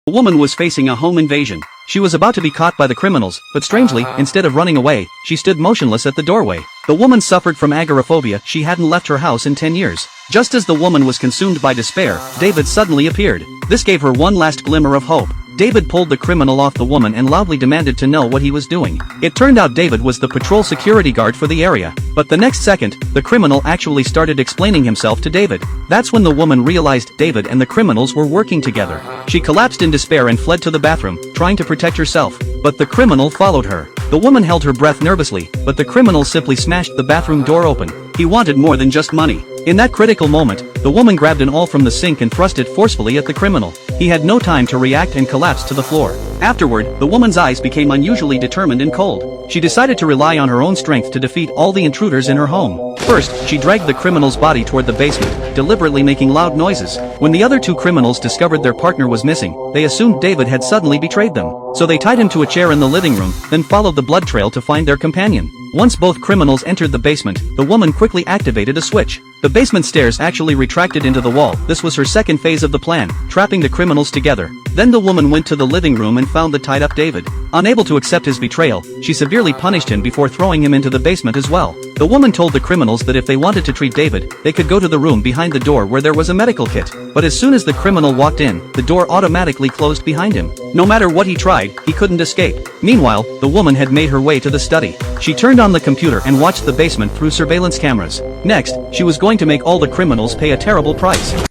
The woman was facing a home invasion. She was about to be caught by the criminals, but strangely, instead of running away, she stood motionless at the doorway. The woman suffered from agoraphobia. She hadn't left her house in 10 years. Just as the woman was consumed by despair, David suddenly appeared. This gave her one last glimmer of hope. David pulled the criminal off the woman and loudly demanded to know what he was doing. It turned out David was the patrol security guard for the area. But the next second, the criminal actually started explaining himself to David. That's when the woman realized David and the criminals were working together. She collapsed in despair and fled to the bathroom, trying to protect herself. But the criminal followed her. The woman held her breath nervously, but the criminal simply smashed the bathroom door open. He wanted more than just money. In that critical moment, the woman grabbed an awl from the sink and thrust it forcefully at the criminal. He had no time to react and collapsed to the floor. Afterward, the woman's eyes became unusually determined and cold. She decided to rely on her own strength to defeat all the intruders in her home. First, she dragged the criminal's body toward the basement, deliberately making loud noises. When the other two criminals discovered their partner was missing, they assumed David had suddenly betrayed them. So they tied him to a chair in the living room, then followed the blood trail to find their companion. Once both criminals entered the basement, the woman quickly activated a switch. The basement stairs actually retracted into the wall. This was her second phase of the plan, trapping the criminals together. Then the woman went to the living room and found the tied-up David. Unable to accept his betrayal, she severely punished him before throwing him into the basement as well. The woman told the criminals that if they wanted to treat David, they could go to the room behind the door where there was a medical kit. But as soon as the criminal walked in, the door automatically closed behind him. No matter what he tried, he couldn't escape. Meanwhile, the woman had made her way to the study. She turned on the computer and watched the basement through surveillance cameras. Next, she was going to make all the criminals pay a terrible price.